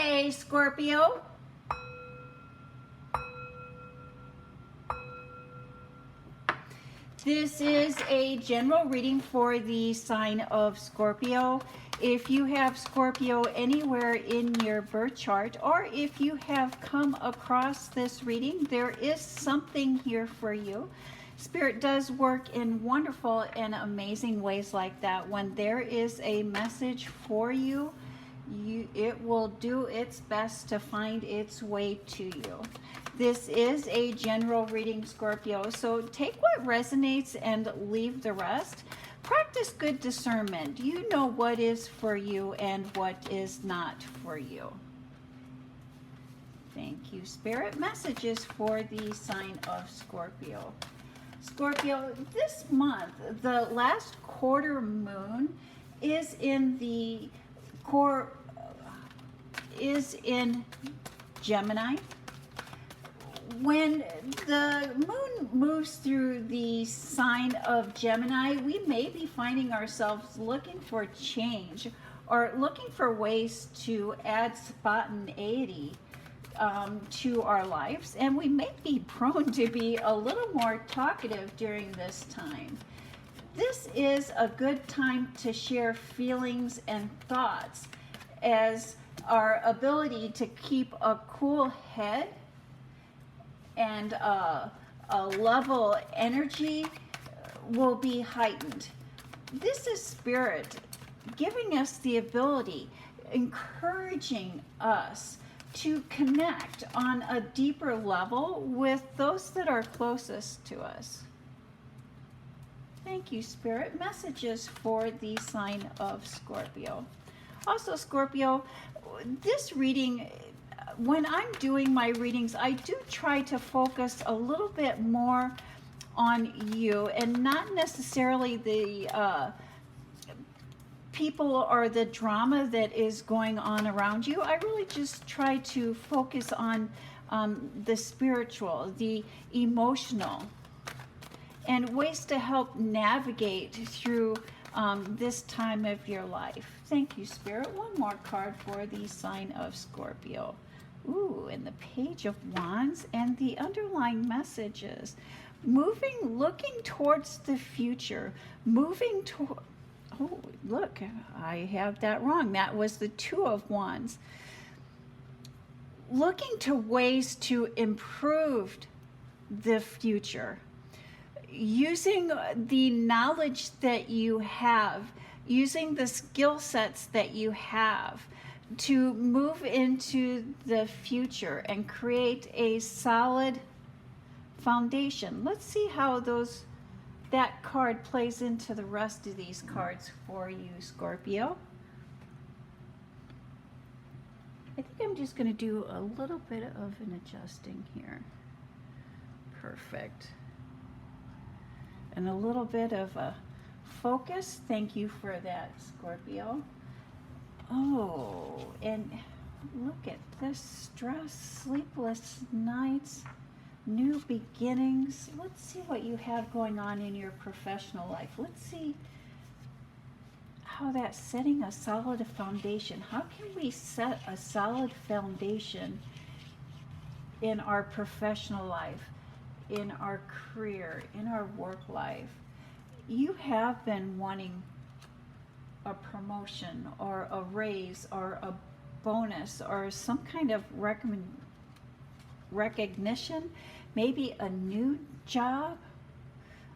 Hey, Scorpio. This is a general reading for the sign of Scorpio. If you have Scorpio anywhere in your birth chart, or if you have come across this reading, there is something here for you. Spirit does work in wonderful and amazing ways like that. When there is a message for you, it will do its best to find its way to you. This is a general reading, Scorpio, so take what resonates and leave the rest. Practice good discernment. You know what is for you and what is not for you. Thank you, Spirit. Messages for the sign of Scorpio. Scorpio, this month, the last quarter moon is in the core, is in Gemini. When the moon moves through the sign of Gemini, we may be finding ourselves looking for change or looking for ways to add spontaneity to our lives, and we may be prone to be a little more talkative during this time. This is a good time to share feelings and thoughts, as our ability to keep a cool head and a level energy will be heightened. This is Spirit giving us the ability, encouraging us to connect on a deeper level with those that are closest to us. Thank you, Spirit. Messages for the sign of Scorpio. Also, Scorpio, this reading, when I'm doing my readings, I do try to focus a little bit more on you and not necessarily the people or the drama that is going on around you. I really just try to focus on the spiritual, the emotional, and ways to help navigate through this time of your life. Thank you, Spirit. One more card for the sign of Scorpio. Ooh, and the Page of Wands and the underlying messages. Moving, looking towards the future. Moving to, oh, look, I have that wrong. That was the Two of Wands. Looking to ways to improve the future. Using the knowledge that you have, using the skill sets that you have to move into the future and create a solid foundation. Let's see how that card plays into the rest of these cards for you, Scorpio. I think I'm just going to do a little bit of an adjusting here. Perfect. And a little bit of a focus. Thank you for that, Scorpio. Oh, and look at this stress, sleepless nights, new beginnings. Let's see what you have going on in your professional life. Let's see how that's setting a solid foundation. How can we set a solid foundation in our professional life, in our career, in our work life? You have been wanting a promotion or a raise or a bonus or some kind of recognition, maybe a new job,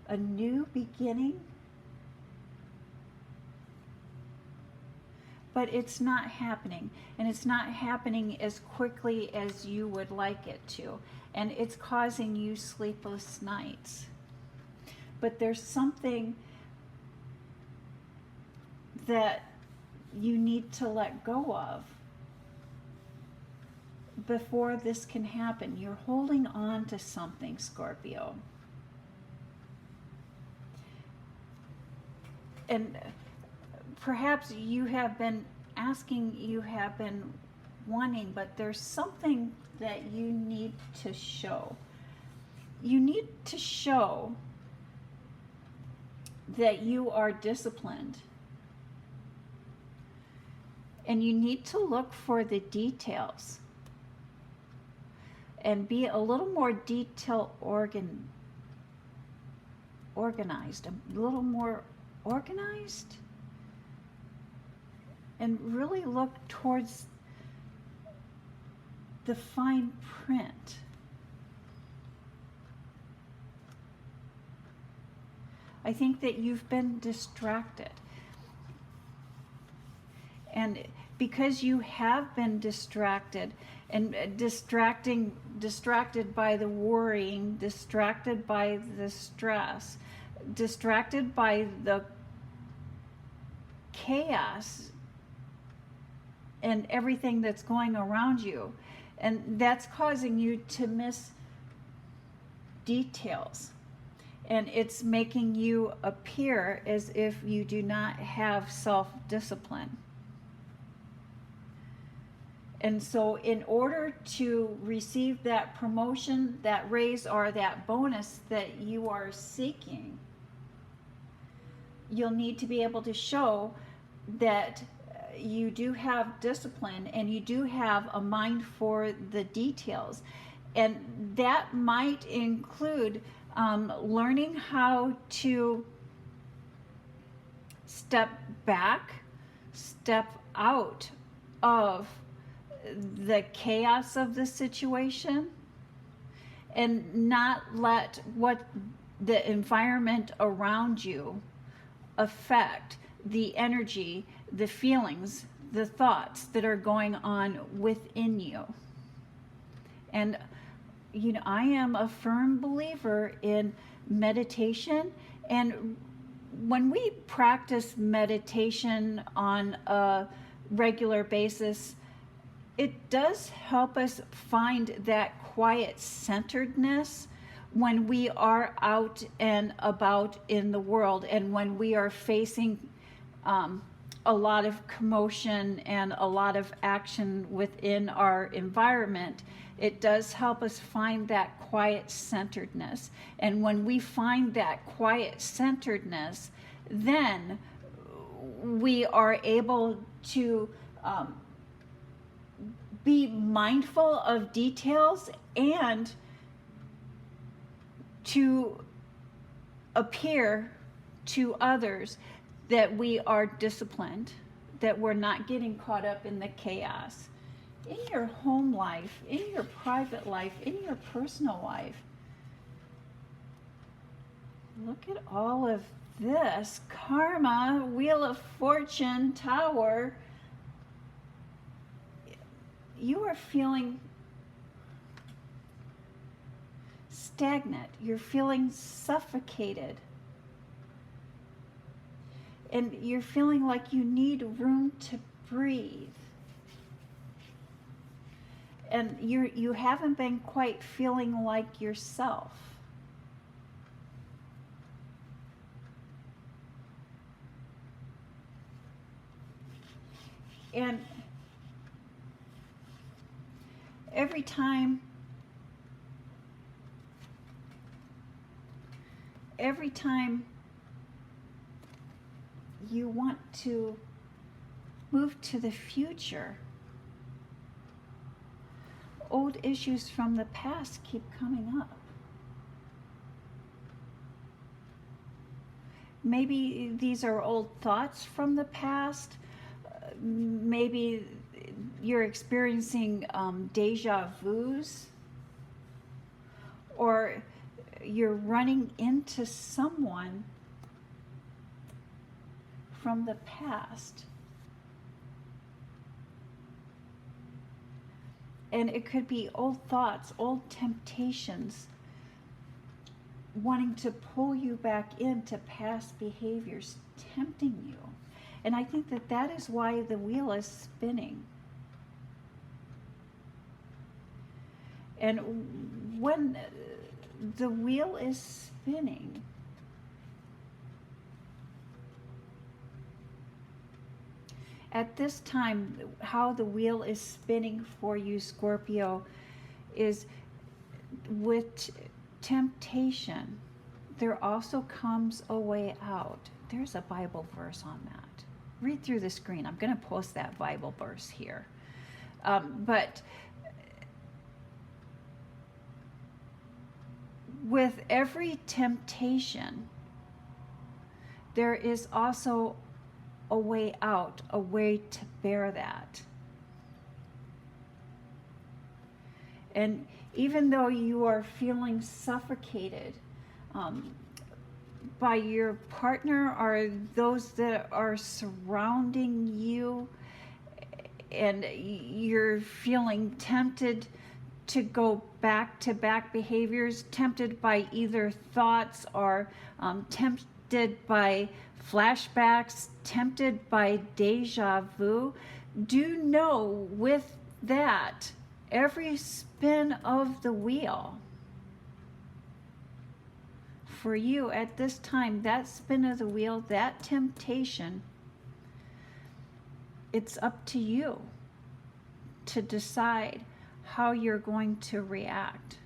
a new beginning. But it's not happening, and it's not happening as quickly as you would like it to, and it's causing you sleepless nights. But there's something that you need to let go of before this can happen. You're holding on to something, Scorpio. And perhaps you have been asking, you have been wanting, but there's something that you need to show. You need to show that you are disciplined. And you need to look for the details and be a little more organized, a little more organized, and really look towards the fine print. I think that you've been distracted. And because you have been distracted, and distracted by the worrying, distracted by the stress, distracted by the chaos and everything that's going around you, and that's causing you to miss details. And it's making you appear as if you do not have self-discipline. And so in order to receive that promotion, that raise, or that bonus that you are seeking, you'll need to be able to show that you do have discipline and you do have a mind for the details. And that might include learning how to step back, step out of the chaos of the situation, and not let what the environment around you affect the energy, the feelings, the thoughts that are going on within you. And you know, I am a firm believer in meditation, and when we practice meditation on a regular basis, it does help us find that quiet centeredness when we are out and about in the world, and when we are facing a lot of commotion and a lot of action within our environment. It does help us find that quiet centeredness. And when we find that quiet centeredness, then we are able to be mindful of details and to appear to others that we are disciplined, that we're not getting caught up in the chaos. In your home life, in your private life, in your personal life. Look at all of this. Karma, Wheel of Fortune, Tower. You are feeling stagnant. You're feeling suffocated. And you're feeling like you need room to breathe. And you haven't been quite feeling like yourself. And every time you want to move to the future, old issues from the past keep coming up. Maybe these are old thoughts from the past. Maybe you're experiencing deja vus, or you're running into someone from the past. And it could be old thoughts, old temptations, wanting to pull you back into past behaviors, tempting you. And I think that that is why the wheel is spinning. And when the wheel is spinning, at this time, how the wheel is spinning for you, Scorpio, is with temptation, there also comes a way out. There's a Bible verse on that. read through the screen. I'm going to post that Bible verse here. But with every temptation, there is also a way out, a way to bear that. And even though you are feeling suffocated by your partner or those that are surrounding you, and you're feeling tempted to go back to back behaviors, tempted by either thoughts or tempted by flashbacks, tempted by deja vu, do know with that, every spin of the wheel for you at this time, that spin of the wheel, that temptation, it's up to you to decide how you're going to react.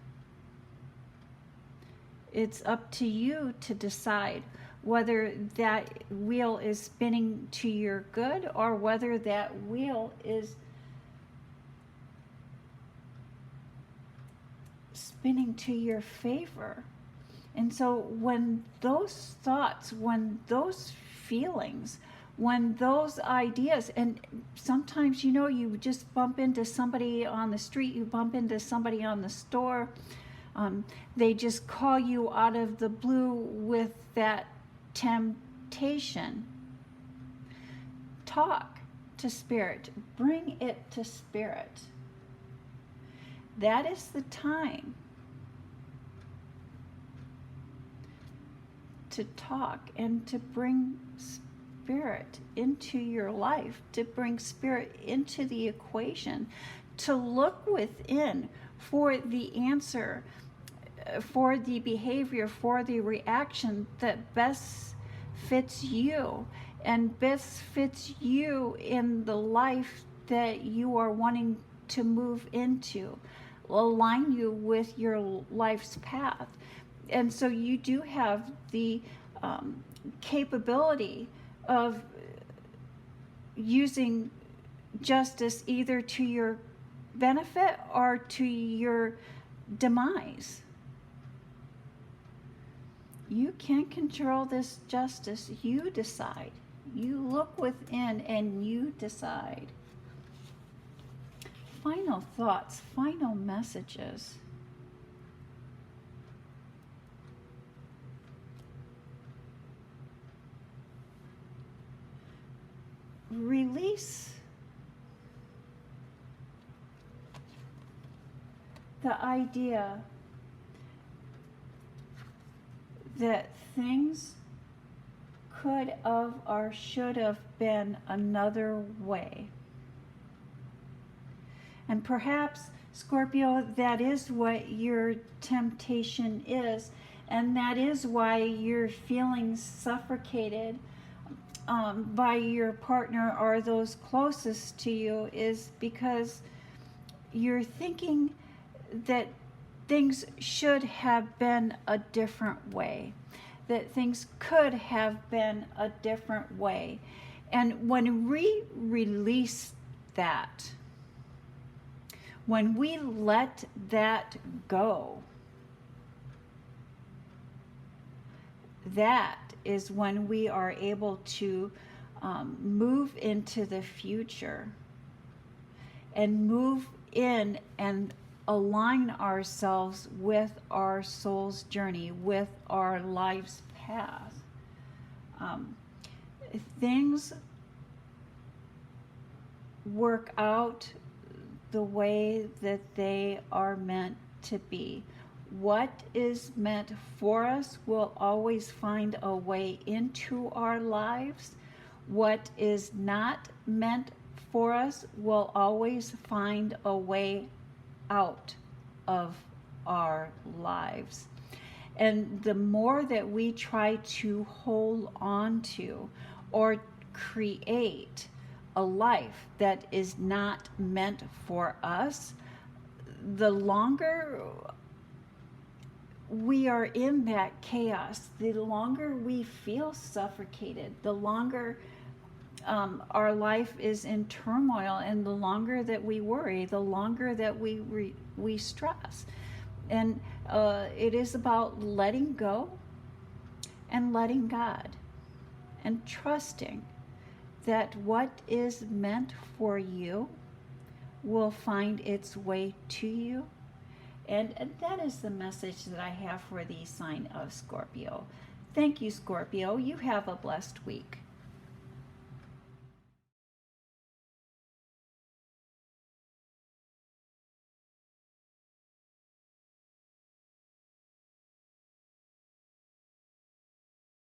It's up to you to decide whether that wheel is spinning to your good or whether that wheel is spinning to your favor. And so when those thoughts, when those feelings, when those ideas, and sometimes, you know, you just bump into somebody on the street, you bump into somebody on the store, they just call you out of the blue with that temptation. Talk to Spirit, bring it to Spirit. That is the time to talk and to bring Spirit into your life, to bring Spirit into the equation, to look within for the answer, for the behavior, for the reaction that best fits you and best fits you in the life that you are wanting to move into, align you with your life's path. And so you do have the capability of using justice either to your benefit or to your demise. You can't control this justice. You decide. You look within and you decide. Final thoughts, final messages. Release the idea that things could have or should have been another way. And perhaps, Scorpio, that is what your temptation is, and that is why you're feeling suffocated by your partner or those closest to you, is because you're thinking that things should have been a different way, that things could have been a different way. And when we release that, when we let that go, that is when we are able to move into the future and move in and align ourselves with our soul's journey, with our life's path. Things work out the way that they are meant to be. What is meant for us will always find a way into our lives. What is not meant for us will always find a way out of our lives. And the more that we try to hold on to or create a life that is not meant for us, the longer we are in that chaos, the longer we feel suffocated, the longer our life is in turmoil, and the longer that we worry, the longer that we stress. And it is about letting go and letting God, and trusting that what is meant for you will find its way to you. And that is the message that I have for the sign of Scorpio. Thank you, Scorpio. You have a blessed week.